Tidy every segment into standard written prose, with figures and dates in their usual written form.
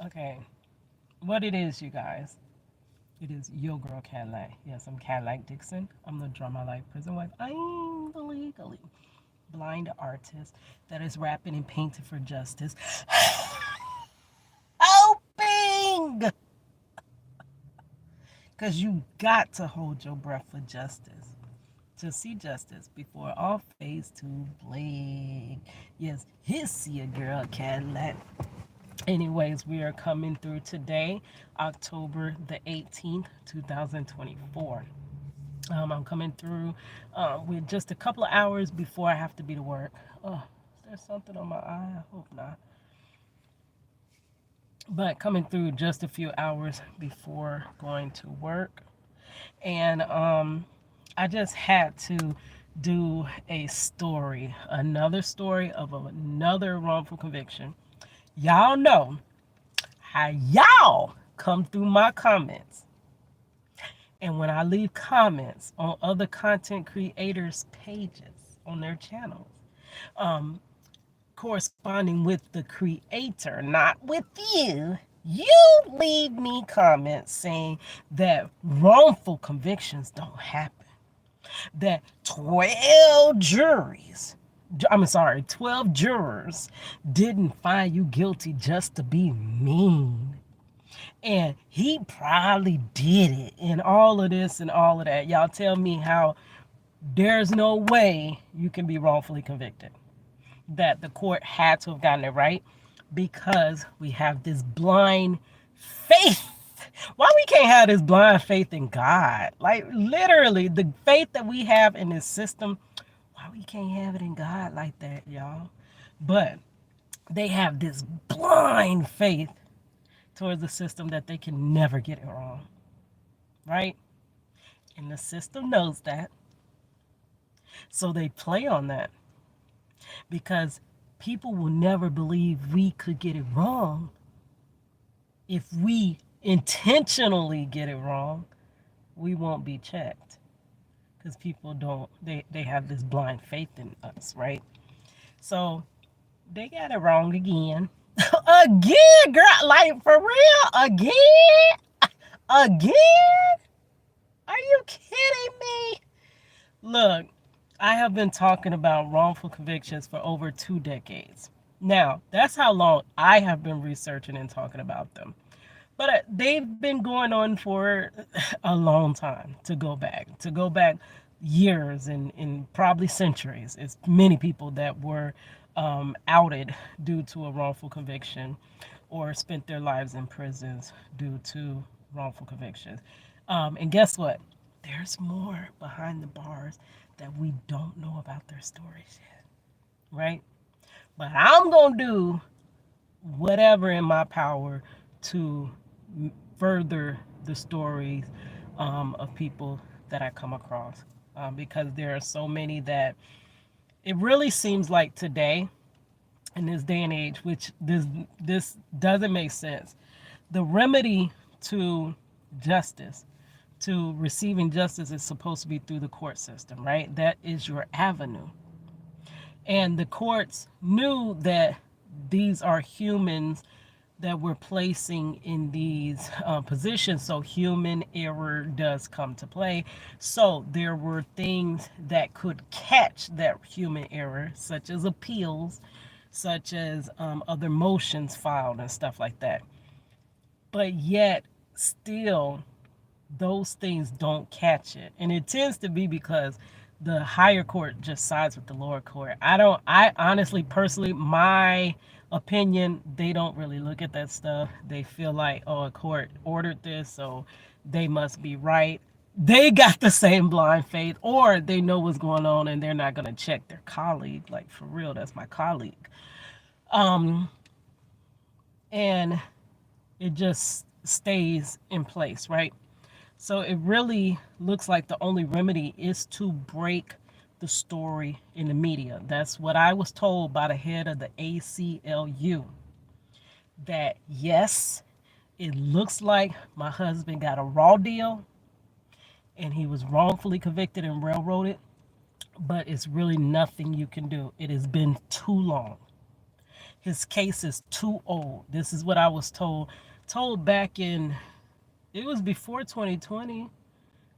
Okay, what it is, you guys. It is your girl Cadillac. Yes, I'm Cadillac Dixon. I'm the Drama Life Prison Wife. I'm the legally blind artist that is rapping and painting for justice. Hoping! Because you got to hold your breath for justice. To see justice before all fades to black. Yes, his your girl Cadillac. Anyways, we are coming through today, October the 18th, 2024. I'm coming through with just a couple of hours before I have to be to work. Oh, is there something on my eye? I hope not. But coming through just a few hours before going to work. And I just had to do a story, another story of another wrongful conviction. Y'all know how y'all come through my comments. And when I leave comments on other content creators' pages on their channels, um, corresponding with the creator, not with you, you leave me comments saying that wrongful convictions don't happen, that 12 jurors didn't find you guilty just to be mean. And he probably did it, and all of this and all of that. Y'all tell me how there's no way you can be wrongfully convicted. That the court had to have gotten it right because we have this blind faith. Why we can't have this blind faith in God? Like literally the faith that we have in this system, why we can't have it in God like that, y'all? But they have this blind faith towards the system that they can never get it wrong, right? And the system knows that. So they play on that because people will never believe we could get it wrong if we intentionally get it wrong. We won't be checked because people don't, they have this blind faith in us, right? So they got it wrong again. Again, girl, like for real, again. Are you kidding me? Look, I have been talking about wrongful convictions for over 2 decades. Now, that's how long I have been researching and talking about them. But they've been going on for a long time to go back years and probably centuries. It's many people that were outed due to a wrongful conviction or spent their lives in prisons due to wrongful convictions. And guess what? There's more behind the bars that we don't know about their stories yet, right? But I'm going to do whatever in my power to further the stories of people that I come across because there are so many that it really seems like today in this day and age, which this doesn't make sense. The remedy to justice, to receiving justice, is supposed to be through the court system, right? That is your avenue. And the courts knew that these are humans that we're placing in these positions, so human error does come to play. So there were things that could catch that human error, such as appeals, such as other motions filed and stuff like that. But yet, still, those things don't catch it, and it tends to be because the higher court just sides with the lower court. I honestly, personally, my opinion, they don't really look at that stuff. They feel like, oh, a court ordered this, so they must be right. They got the same blind faith, or they know what's going on and they're not going to check their colleague. Like, for real, that's my colleague. um and it just stays in place, right? So it really looks like the only remedy is to break the story in the media. That's what I was told by the head of the ACLU. That yes, it looks like my husband got a raw deal and he was wrongfully convicted and railroaded, but it's really nothing you can do. It has been too long. his case is too old. This is what I was told back in, it was before 2020.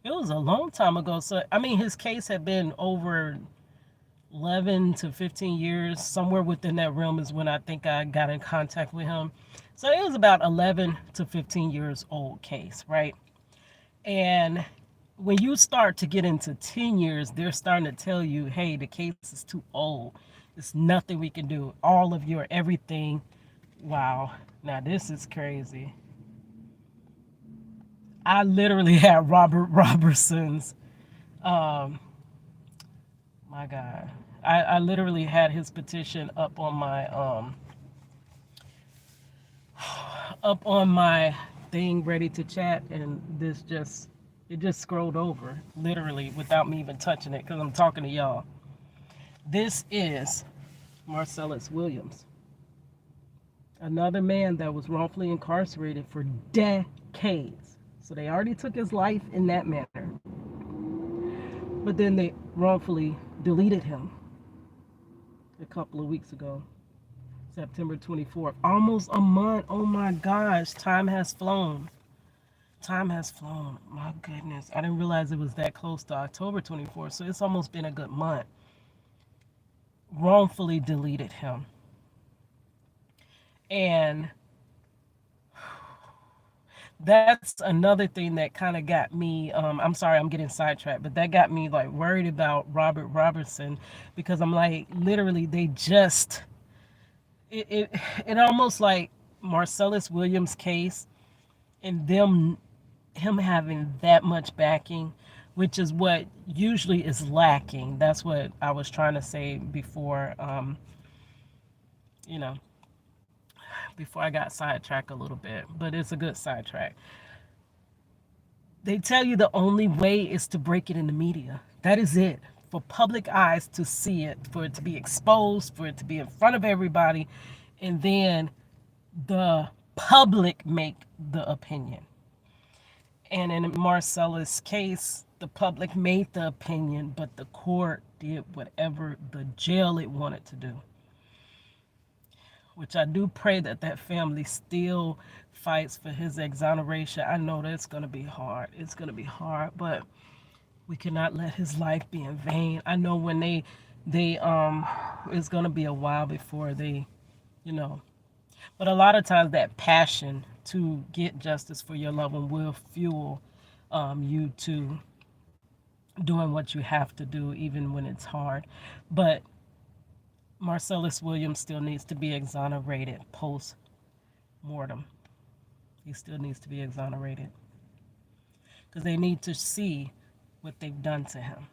It was a long time ago. So I mean, his case had been over 11 to 15 years, somewhere within that realm is when I think I got in contact with him. So it was about 11 to 15 years old case, right? And when you start to get into 10 years, they're starting to tell you, hey, the case is too old. There's nothing we can do. All of your everything. Wow. Now this is crazy. I literally had Robert Robertson's, um, my God. I literally had his petition up on my thing ready to chat, and this just, it just scrolled over literally without me even touching it because I'm talking to y'all. This is Marcellus Williams, another man that was wrongfully incarcerated for decades. So they already took his life in that manner, but then they wrongfully deleted him a couple of weeks ago, September 24th. Almost a month. Oh my gosh, time has flown. Time has flown. My goodness. I didn't realize it was that close to October 24th. So it's almost been a good month. Wrongfully deleted him. And that's another thing that kind of got me. I'm sorry, I'm getting sidetracked, but that got me like worried about Robert Robertson, because I'm like, literally, they just, it almost like Marcellus Williams' case and him having that much backing, which is what usually is lacking. That's what I was trying to say before, you know, before I got sidetracked a little bit, but it's a good sidetrack. They tell you the only way is to break it in the media. That is it. For public eyes to see it, for it to be exposed, for it to be in front of everybody, and then the public make the opinion. And in Marcellus' case, the public made the opinion, but the court did whatever the jail it wanted to do. Which I do pray that that family still fights for his exoneration. I know that's going to be hard. It's going to be hard, but we cannot let his life be in vain. I know when it's going to be a while before they, you know, but a lot of times that passion to get justice for your loved one will fuel you to doing what you have to do, even when it's hard. But Marcellus Williams still needs to be exonerated post mortem. He still needs to be exonerated because they need to see what they've done to him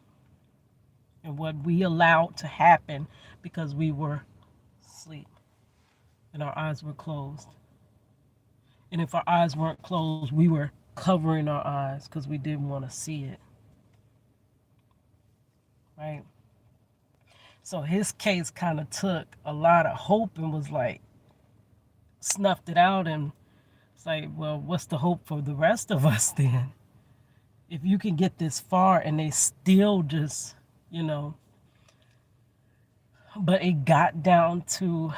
and what we allowed to happen because we were asleep and our eyes were closed. And if our eyes weren't closed, we were covering our eyes because we didn't want to see it. Right? So his case kind of took a lot of hope and was like, snuffed it out. And it's like, well, what's the hope for the rest of us then? If you can get this far and they still just, you know, but it got down to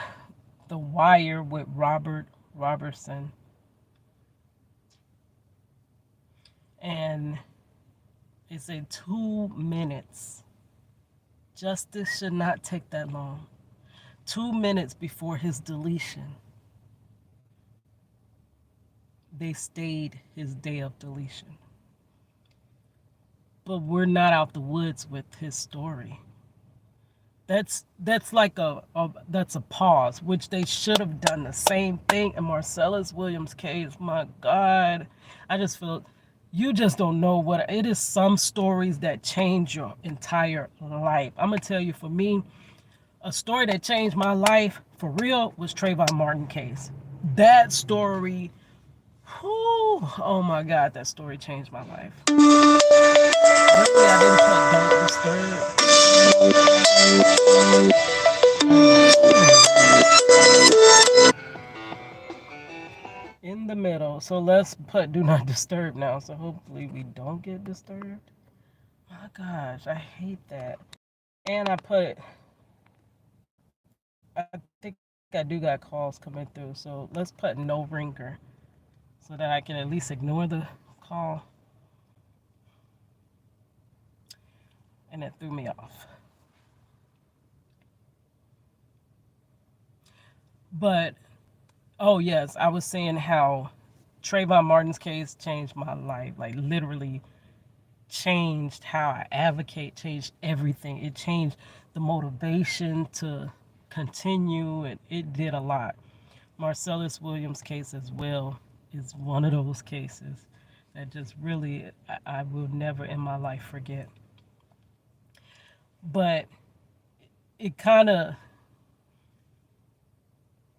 the wire with Robert Robertson. And they say 2 minutes. Justice should not take that long. 2 minutes before his deletion, they stayed his day of deletion. But we're not out the woods with his story. That's like that's a pause, which they should have done the same thing in Marcellus Williams' case. My God, I just feel you just don't know what it is. Some stories that change your entire life. I'm gonna tell you, for me, a story that changed my life for real was Trayvon Martin case. That story, whew, oh my God, that story changed my life. Luckily, I didn't put Don't Disturb in the middle. So let's put Do Not Disturb now. So hopefully we don't get disturbed. My gosh, I hate that. And I put, I think I put I do got calls coming through, so let's put no ringer so that I can at least ignore the call. And it threw me off. But oh yes, I was saying how Trayvon Martin's case changed my life. Like literally changed how I advocate, changed everything. It changed the motivation to continue. It did a lot. Marcellus Williams' case as well is one of those cases that just really I will never in my life forget. But it kind of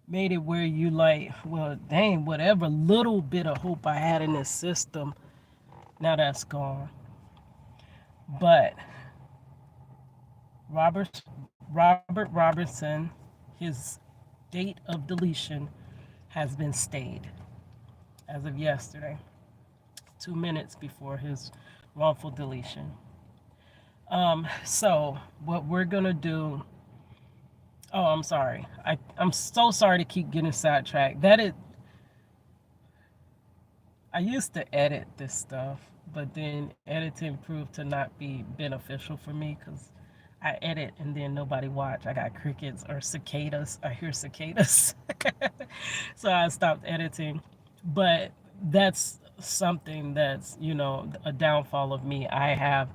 made it where you like, well, dang, whatever little bit of hope I had in this system, now that's gone. But Robert Robert Robertson, his date of deletion has been stayed as of yesterday, 2 minutes before his wrongful deletion. So what we're gonna do. Oh, I'm sorry. I'm so sorry to keep getting sidetracked. I used to edit this stuff, but then editing proved to not be beneficial for me because I edit and then nobody watch. I got crickets or cicadas. I hear cicadas. So I stopped editing. But that's something that's, a downfall of me. I have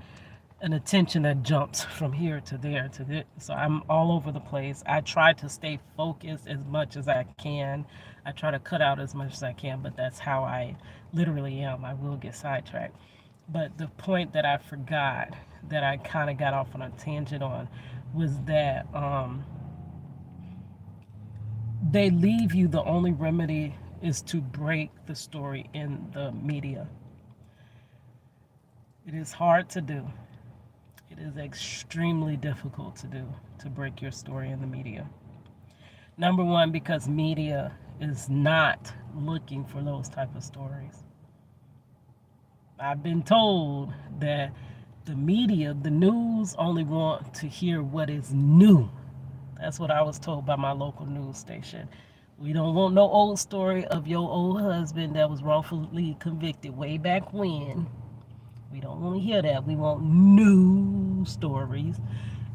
an attention that jumps from here to there to this. So I'm all over the place. I try to stay focused as much as I can. I try to cut out as much as I can, but that's how I literally am. I will get sidetracked. But the point that I forgot that I kind of got off on a tangent on was that they leave you the only remedy is to break the story in the media. It is hard to do. It is extremely difficult to do to break your story in the media. Number one, because media is not looking for those type of stories. I've been told that the media, the news, only want to hear what is new. That's what I was told by my local news station. We don't want no old story of your old husband that was wrongfully convicted way back when. We don't want to hear that. We want new stories.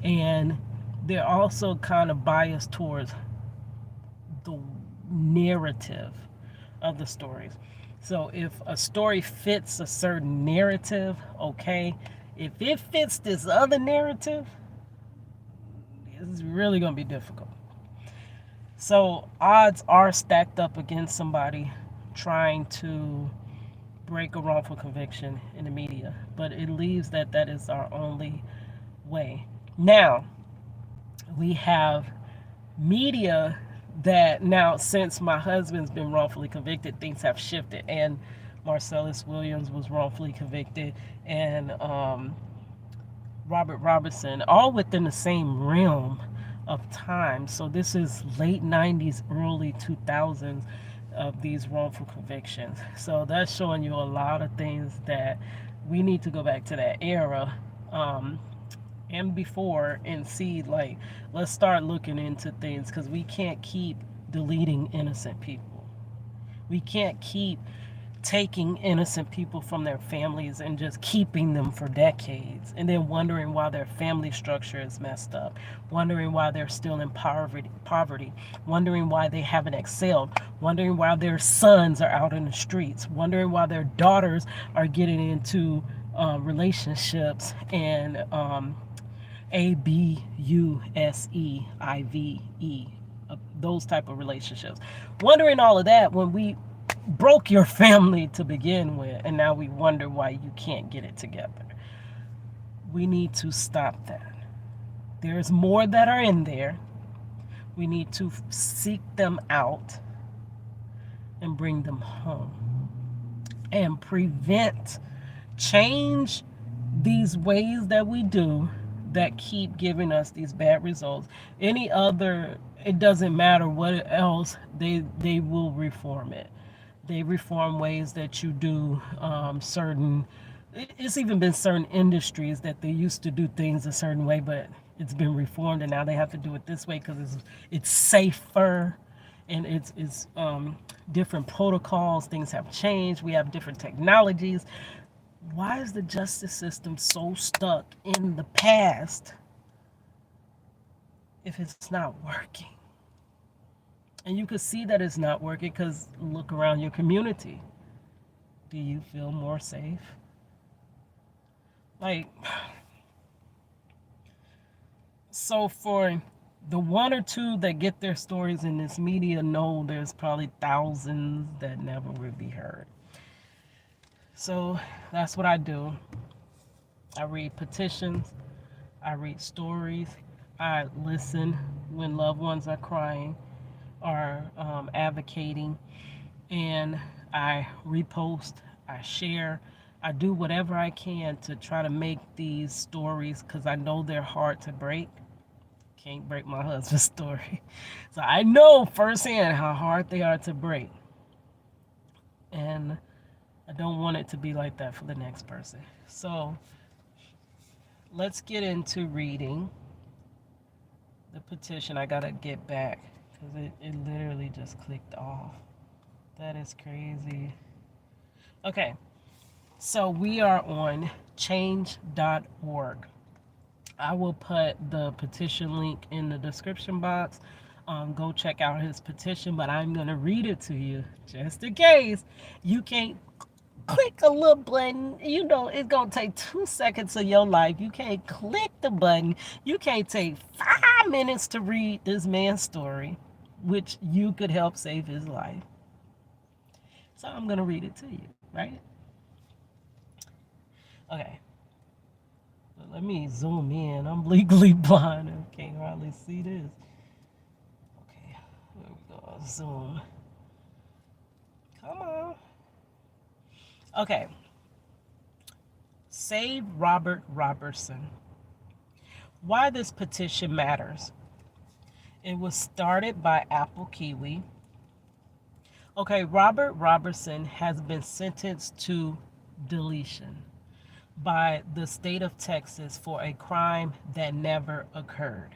And they're also kind of biased towards the narrative of the stories. So if a story fits a certain narrative, okay. If it fits this other narrative, it's really going to be difficult. So odds are stacked up against somebody trying to break a wrongful conviction in the media, but it leaves that is our only way. Now, we have media that now, since my husband's been wrongfully convicted, things have shifted, and Marcellus Williams was wrongfully convicted, and Robert Robertson, all within the same realm of time. So this is late 90s, early 2000s of these wrongful convictions. So that's showing you a lot of things that we need to go back to that era and before and see, like, let's start looking into things because we can't keep deleting innocent people. We can't keep taking innocent people from their families and just keeping them for decades and then wondering why their family structure is messed up, wondering why they're still in poverty, wondering why they haven't excelled, wondering why their sons are out in the streets, wondering why their daughters are getting into relationships and ABUSEIVE, those type of relationships, wondering all of that when we broke your family to begin with, and now we wonder why you can't get it together. We need to stop that. There's more that are in there. We need to seek them out and bring them home and change these ways that we do that keep giving us these bad results. Any other, it doesn't matter what else, they will reform it. They reform ways that you do it's even been certain industries that they used to do things a certain way, but it's been reformed, and now they have to do it this way because it's safer, and it's different protocols. Things have changed. We have different technologies. Why is the justice system so stuck in the past if it's not working? And you can see that it's not working because look around your community. Do you feel more safe? Like, so for the one or two that get their stories in this media, know there's probably thousands that never will be heard. So that's what I do. I read petitions, I read stories, I listen when loved ones are crying or advocating, and I repost, I share, I do whatever I can to try to make these stories because I know they're hard to break. Can't break my husband's story. So I know firsthand how hard they are to break. And I don't want it to be like that for the next person. So let's get into reading the petition. I gotta get back because it literally just clicked off. That is crazy. Okay, so we are on change.org. I will put the petition link in the description box. Go check out his petition, but I'm going to read it to you just in case you can't click a little button. You know, it's going to take 2 seconds of your life. You can't click the button. You can't take 5 minutes to read this man's story, which you could help save his life. So I'm going to read it to you, right? Okay. Let me zoom in. I'm legally blind and can't hardly see this. Okay, there we go. Zoom. Come on. Okay. Save Robert Robertson. Why this petition matters. It was started by Apple Kiwi. Okay, Robert Robertson has been sentenced to deletion by the state of Texas for a crime that never occurred.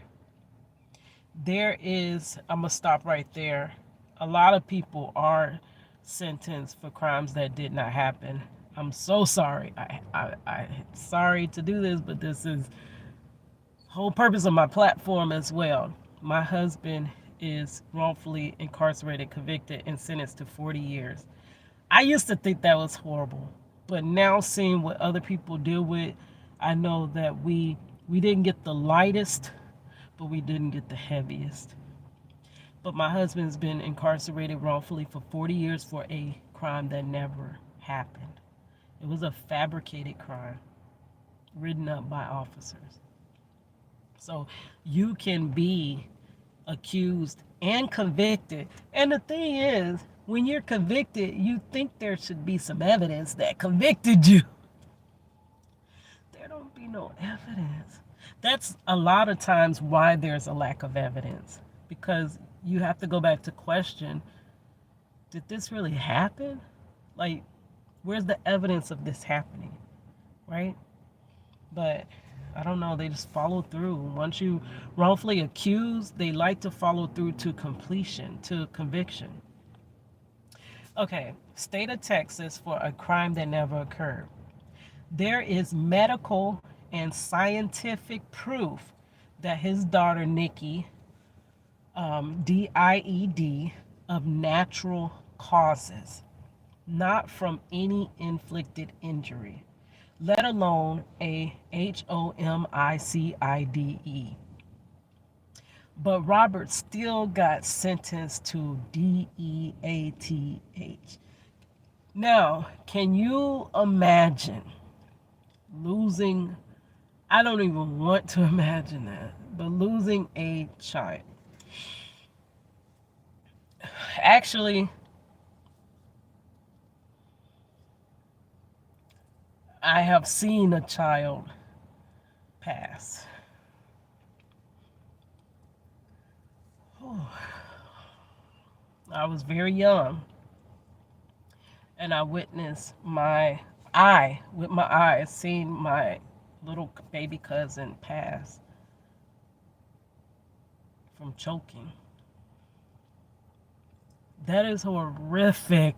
I'm going to stop right there. A lot of people are sentenced for crimes that did not happen. I'm so sorry. I'm sorry to do this, but this is the whole purpose of my platform as well. My husband is wrongfully incarcerated, convicted, and sentenced to 40 years. I used to think that was horrible. But now seeing what other people deal with, I know that we didn't get the lightest, but we didn't get the heaviest. But my husband's been incarcerated wrongfully for 40 years for a crime that never happened. It was a fabricated crime written up by officers. So you can be accused and convicted. And the thing is, when you're convicted, you think there should be some evidence that convicted you. There don't be no evidence. That's a lot of times why there's a lack of evidence, because you have to go back to question, did this really happen? Like, where's the evidence of this happening, right? But I don't know, they just follow through. Once you wrongfully accused, they like to follow through to completion, to conviction. Okay, state of Texas for a crime that never occurred. There is medical and scientific proof that his daughter Nikki, DIED, of natural causes, not from any inflicted injury, let alone a homicide. But Robert still got sentenced to DEATH. Now, can you imagine losing, I don't even want to imagine that, but losing a child? Actually, I have seen a child pass. I was very young, and I witnessed with my eyes, seeing my little baby cousin pass. from choking. That is horrific.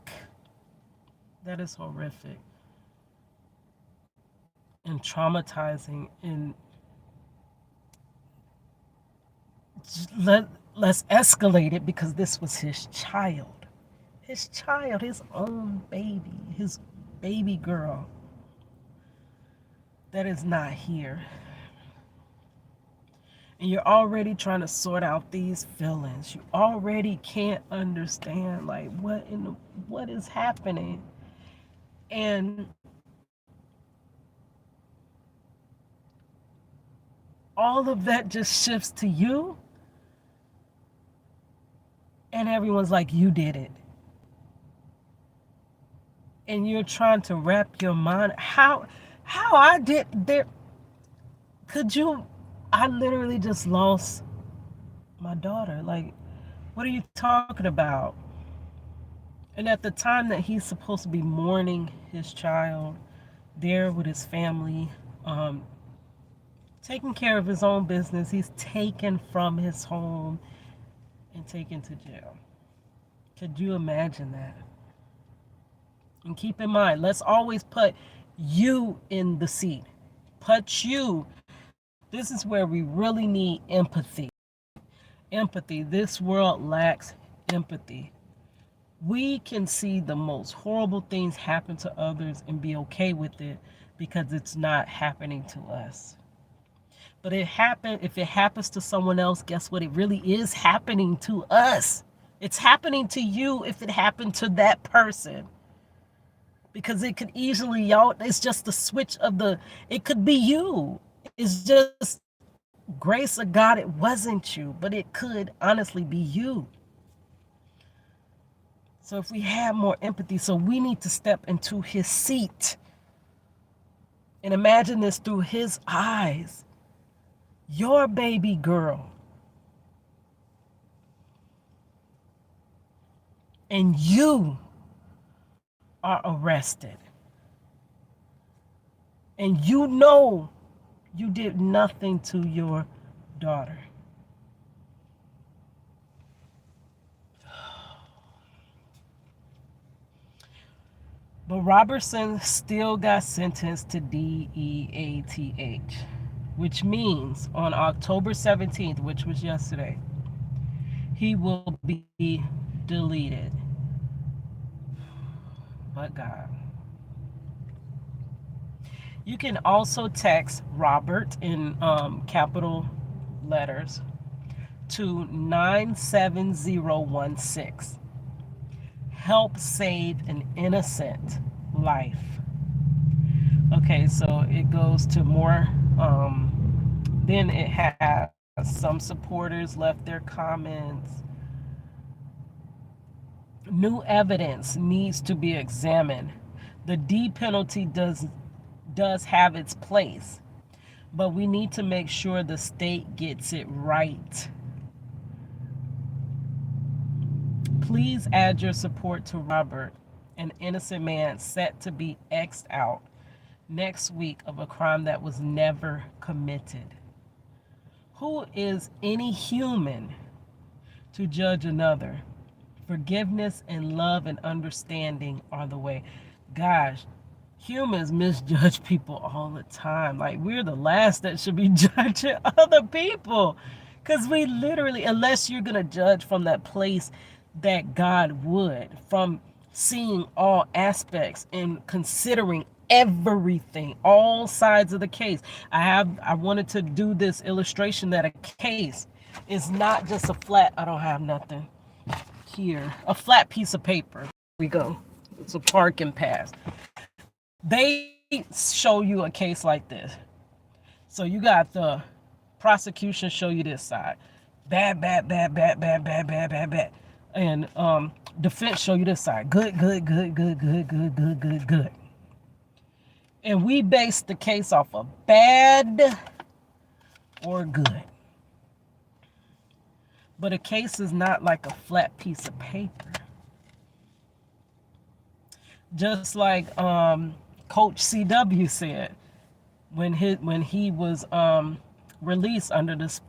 That is horrific and traumatizing. And let, let's escalate it because this was his child. His child, his own baby, his baby girl that is not here. And you're already trying to sort out these feelings. You already can't understand like what is happening. And all of that just shifts to you, and everyone's like, you did it. And you're trying to wrap your mind how I did there. Could you? I literally just lost my daughter. Like, what are you talking about? And at the time that he's supposed to be mourning his child, there with his family, taking care of his own business, he's taken from his home and taken to jail. Could you imagine that? And keep in mind, let's always put you in the seat. Put you. This is where we really need empathy. Empathy. This world lacks empathy. We can see the most horrible things happen to others and be okay with it because it's not happening to us. But if it happens to someone else, guess what? It really is happening to us. It's happening to you if it happened to that person. Because it could easily, y'all, it's just the switch of it could be you. It's just grace of God, it wasn't you, but it could honestly be you. So if we have more empathy, so we need to step into his seat and imagine this through his eyes. Your baby girl. And you are arrested. And you know you did nothing to your daughter. But Robertson still got sentenced to DEATH, which means on October 17th, which was yesterday, he will be deleted. But God. You can also text Robert in capital letters to 97016. Help save an innocent life. Okay, so it goes to more. Then it has some supporters left their comments. New evidence needs to be examined. The D penalty does have its place, but we need to make sure the state gets it right. Please add your support to Robert, an innocent man set to be X'd out next week of a crime that was never committed. Who is any human to judge another? Forgiveness and love and understanding are the way. Gosh, humans misjudge people all the time. Like, we're the last that should be judging other people. Because we literally, unless you're going to judge from that place that God would, from seeing all aspects and considering everything, all sides of the case. I wanted to do this illustration that a case is not just a flat, I don't have nothing here, a flat piece of paper. Here we go. It's a parking pass. They show you a case like this. So you got the prosecution show you this side. Bad, bad, bad, bad, bad, bad, bad, bad, bad. And defense show you this side. Good, good, good, good, good, good, good, good, good. And we base the case off of bad or good. But a case is not like a flat piece of paper. Just like Coach CW said when he was released under the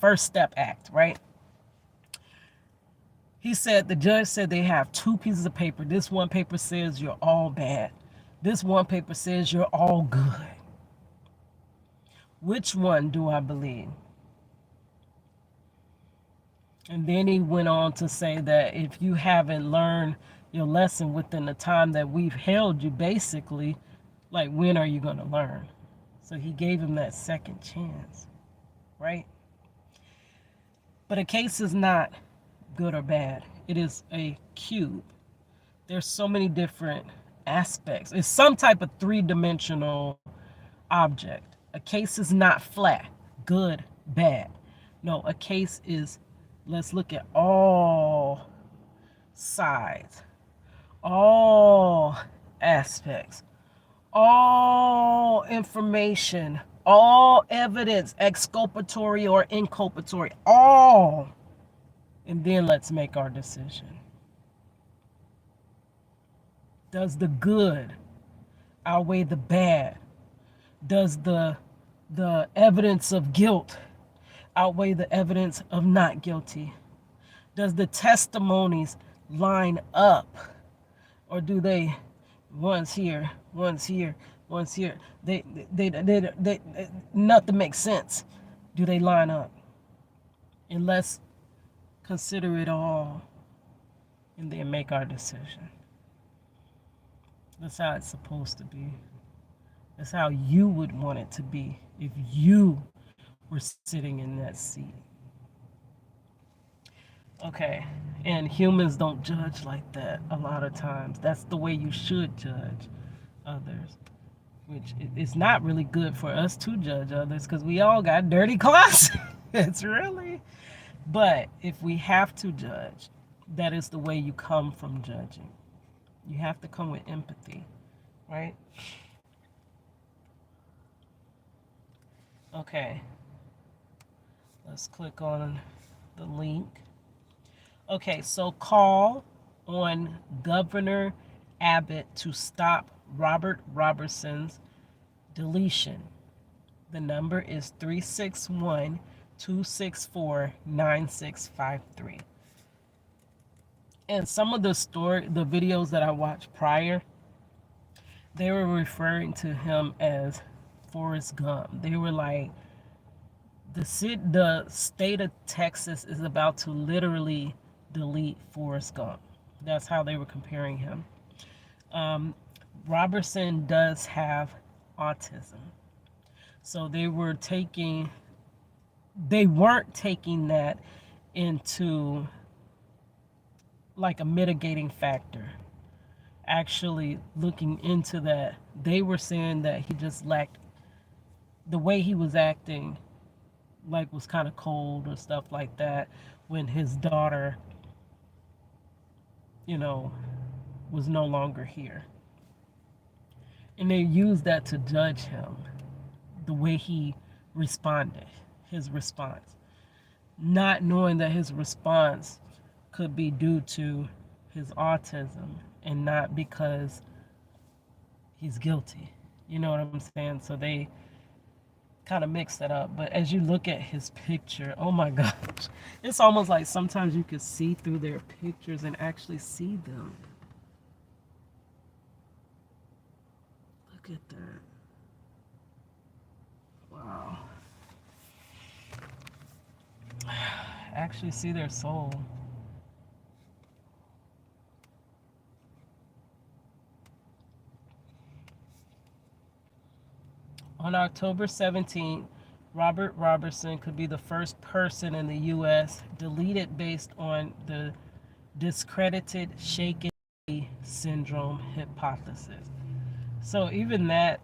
First Step Act, right? He said, the judge said they have two pieces of paper. This one paper says you're all bad. This one paper says you're all good. Which one do I believe? And then he went on to say that if you haven't learned your lesson within the time that we've held you, basically, like, when are you going to learn? So he gave him that second chance, right? But a case is not good or bad. It is a cube. There's so many different aspects. It's some type of three-dimensional object. A case is not flat, good, bad. No, a case is, let's look at all sides, all aspects, all information, all evidence, exculpatory or inculpatory, all. And then let's make our decision. Does the good outweigh the bad? Does the evidence of guilt outweigh the evidence of not guilty? Does the testimonies line up? Or do they, one's here, one's here, one's here? They nothing makes sense. Do they line up? And let's consider it all and then make our decision. That's how it's supposed to be. That's how you would want it to be if you were sitting in that seat. Okay, and humans don't judge like that a lot of times. That's the way you should judge others, which is not really good for us to judge others because we all got dirty closets. It's really. But if we have to judge, that is the way you come from judging. You have to come with empathy, right? Okay, let's click on the link. Okay, so call on Governor Abbott to stop Robert Robertson's deletion. The number is 361-264-9653. And some of the videos that I watched prior, they were referring to him as Forrest Gump. They were like, the state of Texas is about to literally delete Forrest Gump. That's how they were comparing him. Robertson does have autism. So they weren't taking that into like a mitigating factor. Actually looking into that, they were saying that he just lacked, the way he was acting like was kind of cold or stuff like that when his daughter, was no longer here. And they used that to judge him, the way he responded, his response, not knowing that his response could be due to his autism and not because he's guilty. You know what I'm saying? So they kind of mix that up. But as you look at his picture, oh my gosh, it's almost like sometimes you could see through their pictures and actually see them. Look at that. Wow. Actually see their soul. On October 17th, Robert Robertson could be the first person in the U.S. deleted based on the discredited shaken baby syndrome hypothesis. So even that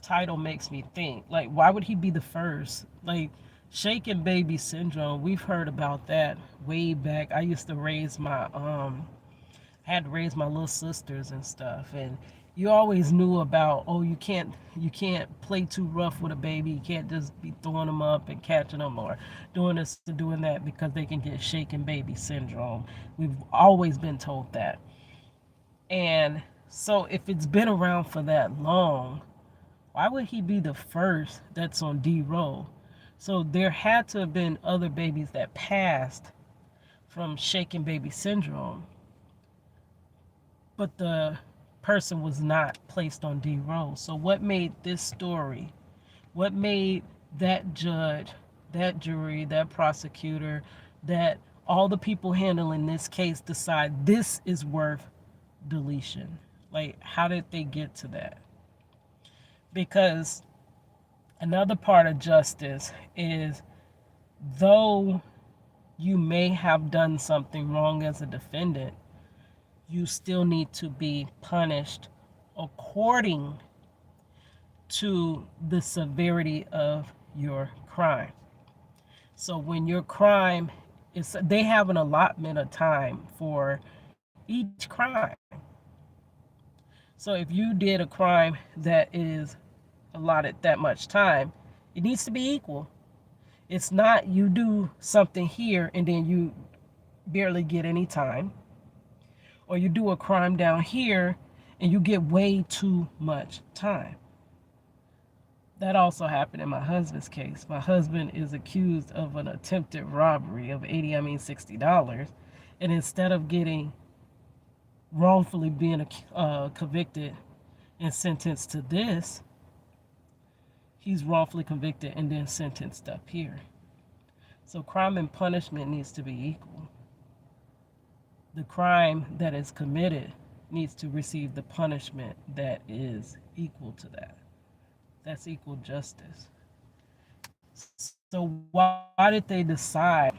title makes me think, like, why would he be the first? Like, shaken baby syndrome, we've heard about that way back. I used to raise my had to raise my little sisters and stuff, and you always knew about, oh, you can't play too rough with a baby. You can't just be throwing them up and catching them or doing this or doing that because they can get shaken baby syndrome. We've always been told that. And so if it's been around for that long, why would he be the first that's on D-roll? So there had to have been other babies that passed from shaken baby syndrome, but the person was not placed on D roll. So what made this story, what made that judge, that jury, that prosecutor, that all the people handling this case decide this is worth deletion? Like, how did they get to that? Because another part of justice is, though you may have done something wrong as a defendant, you still need to be punished according to the severity of your crime. So when your crime is, they have an allotment of time for each crime. So if you did a crime that is allotted that much time, it needs to be equal. It's not you do something here and then you barely get any time, or you do a crime down here and you get way too much time. That also happened in my husband's case. My husband is accused of an attempted robbery of $60. And instead of getting wrongfully being convicted and sentenced to this, he's wrongfully convicted and then sentenced up here. So crime and punishment needs to be equal. The crime that is committed needs to receive the punishment that is equal to that. That's equal justice. So why did they decide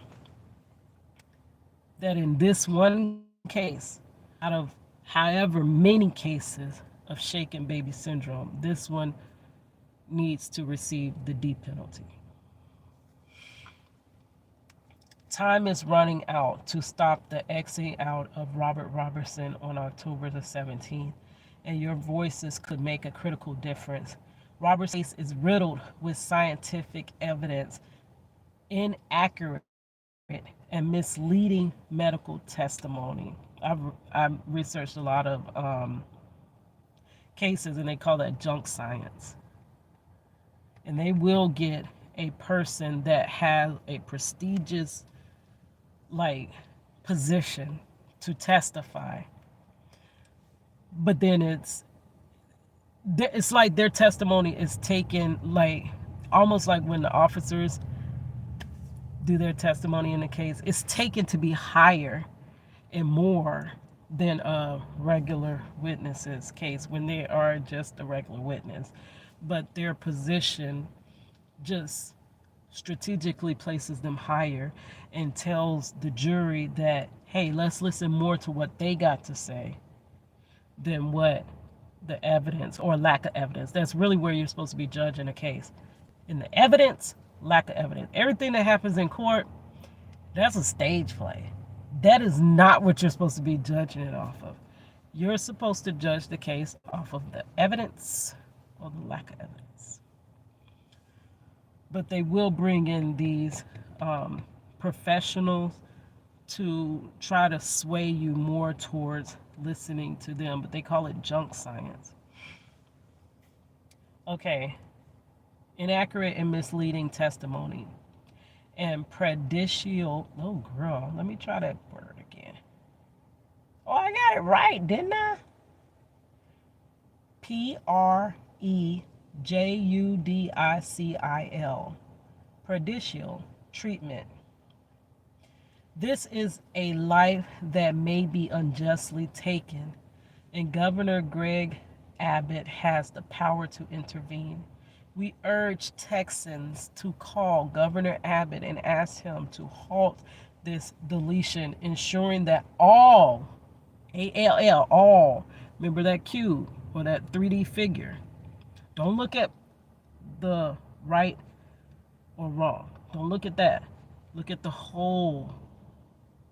that in this one case, out of however many cases of shaken baby syndrome, this one needs to receive the D penalty? Time is running out to stop the Xing out of Robert Robertson on October the 17th, and your voices could make a critical difference. Robertson's case is riddled with scientific evidence, inaccurate and misleading medical testimony. I've researched a lot of cases, and they call that junk science. And they will get a person that has a prestigious position to testify, but then it's like their testimony is taken almost like when the officers do their testimony in the case, it's taken to be higher and more than a regular witness's case when they are just a regular witness, but their position just strategically places them higher and tells the jury that, hey, let's listen more to what they got to say than what the evidence or lack of evidence. That's really where you're supposed to be judging a case. In the evidence, lack of evidence. Everything that happens in court, that's a stage play. That is not what you're supposed to be judging it off of. You're supposed to judge the case off of the evidence or the lack of evidence. But they will bring in these professionals to try to sway you more towards listening to them, but they call it junk science. Okay, inaccurate and misleading testimony and prejudicial. Oh, girl, let me try that word again. Oh, I got it right, didn't I? prejudicial. Prejudicial treatment. This is a life that may be unjustly taken, and Governor Greg Abbott has the power to intervene. We urge Texans to call Governor Abbott and ask him to halt this deletion, ensuring that all, A-L-L, all, remember that cube or that 3D figure. Don't look at the right or wrong. Don't look at that. Look at the whole,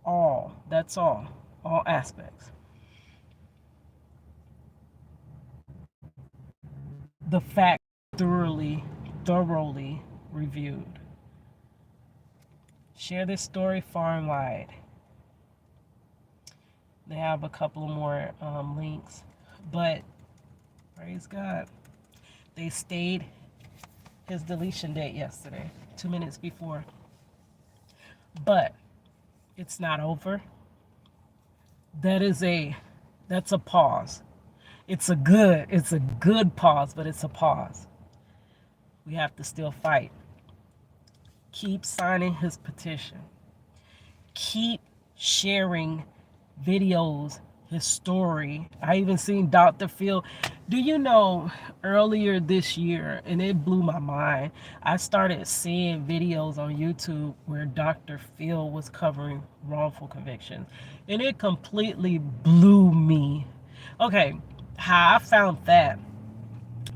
all. That's all aspects. The fact thoroughly reviewed. Share this story far and wide. They have a couple more links, but praise God, they stayed his deletion date yesterday, 2 minutes before. But it's not over. That is that's a pause. It's a good pause, but it's a pause. We have to still fight. Keep signing his petition. Keep sharing videos, his story. I even seen Dr. Phil. Do you know earlier this year, and it blew my mind, I started seeing videos on YouTube where Dr. Phil was covering wrongful convictions. And it completely blew me. Okay, how I found that,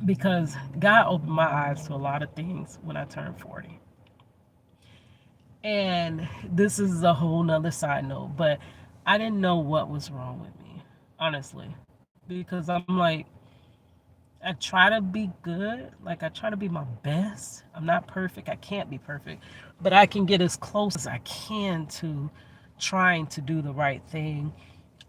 because God opened my eyes to a lot of things when I turned 40. And this is a whole nother side note, but I didn't know what was wrong with me, honestly. Because I'm like, I try to be good. Like, I try to be my best. I'm not perfect. I can't be perfect. But I can get as close as I can to trying to do the right thing.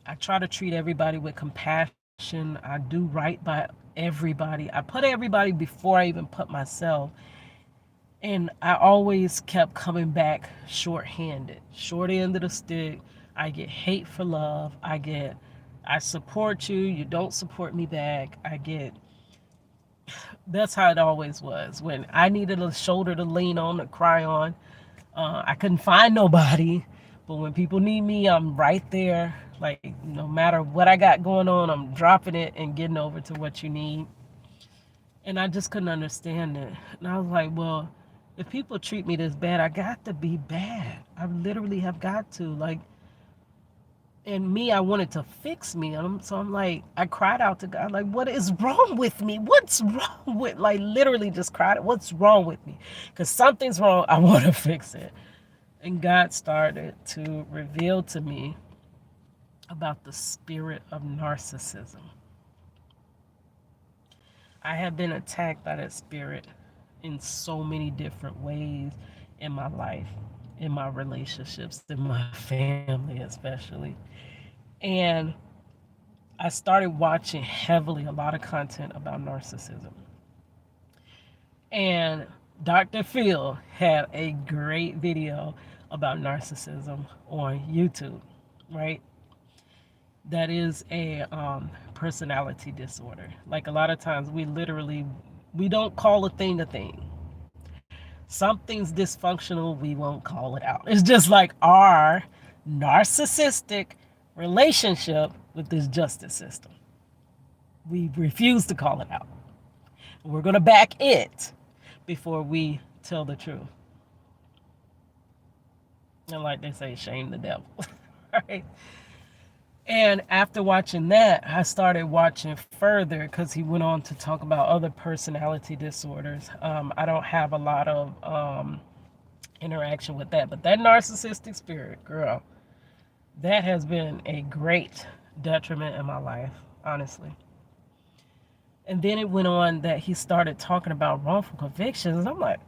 I try to treat everybody with compassion. I do right by everybody. I put everybody before I even put myself. And I always kept coming back short-handed, short end of the stick. I get hate for love. I support you, you don't support me back. That's how it always was. When I needed a shoulder to lean on, to cry on, I couldn't find nobody. But when people need me, I'm right there. Like, no matter what I got going on, I'm dropping it and getting over to what you need. And I just couldn't understand it. And I was like, well, if people treat me this bad, I got to be bad. I literally have got to. Like, and me, I wanted to fix me. So I'm like, I cried out to God, like, what is wrong with me? What's wrong with, like, literally just cried, what's wrong with me? Because something's wrong. I want to fix it. And God started to reveal to me about the spirit of narcissism. I have been attacked by that spirit in so many different ways in my life, in my relationships, in my family especially. And I started watching heavily a lot of content about narcissism. And Dr. Phil had a great video about narcissism on YouTube, right? That is a personality disorder. Like, a lot of times we don't call a thing a thing. Something's dysfunctional, we won't call it out. It's just like our narcissistic relationship with this justice system. We refuse to call it out. We're going to back it before we tell the truth. And like they say, shame the devil. Right? And after watching that, I started watching further because he went on to talk about other personality disorders. I don't have a lot of interaction with that, but that narcissistic spirit, girl, that has been a great detriment in my life, honestly. And then it went on that he started talking about wrongful convictions. And I'm like,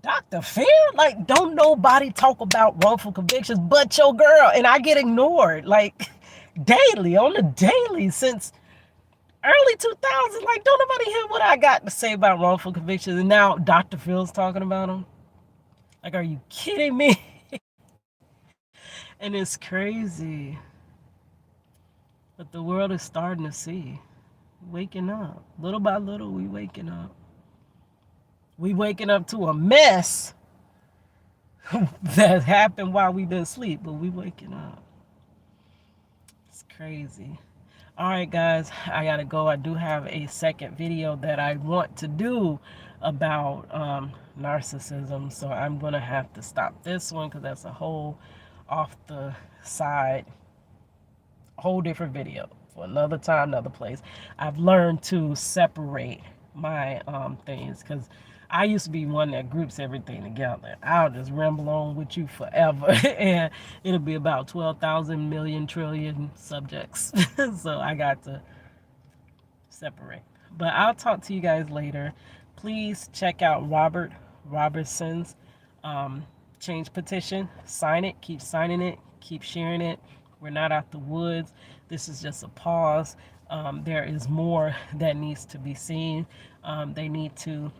Dr. Phil? Like, don't nobody talk about wrongful convictions but your girl. And I get ignored, like, daily, on the daily, since early 2000s. Like, don't nobody hear what I got to say about wrongful convictions. And now Dr. Phil's talking about them. Like, are you kidding me? And it's crazy. But the world is starting to see. Waking up. Little by little, we waking up. We waking up to a mess that happened while we've been asleep, but we waking up. It's crazy. All right, guys, I gotta go. I do have a second video that I want to do about narcissism, so I'm gonna have to stop this one because that's a whole off the side, whole different video for another time, another place. I've learned to separate my things, because I used to be one that groups everything together. I'll just ramble on with you forever and it'll be about 12,000 million trillion subjects. So I got to separate. But I'll talk to you guys later. Please check out Robert Robertson's change petition. Sign it, keep signing it, keep sharing it. We're not out the woods. This is just a pause. There is more that needs to be seen. They need to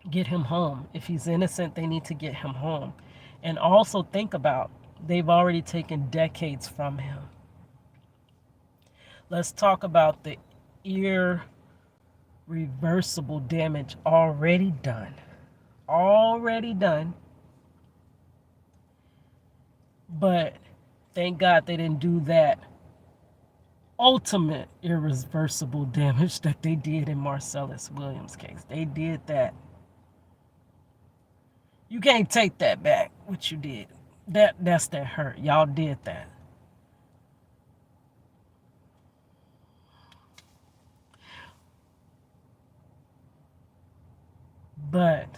Get him home. If he's innocent, they need to get him home. And also think about, they've already taken decades from him. Let's talk about the irreversible damage already done. Already done. But thank God they didn't do that ultimate irreversible damage that they did in Marcellus Williams' case. They did that. You can't take that back, what you did. That's that hurt. Y'all did that. But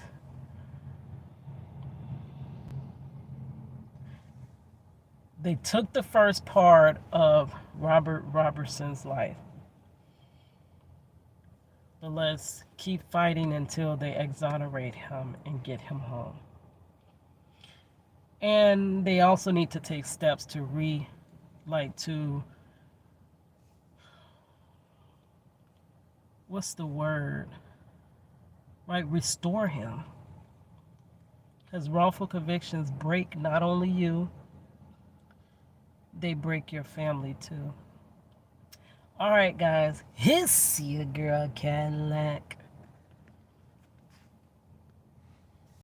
they took the first part of Robert Robertson's life. But let's keep fighting until they exonerate him and get him home. And they also need to take steps to what's the word? Restore him. Because wrongful convictions break not only you, they break your family too. All right, guys. It's your girl Cadillac.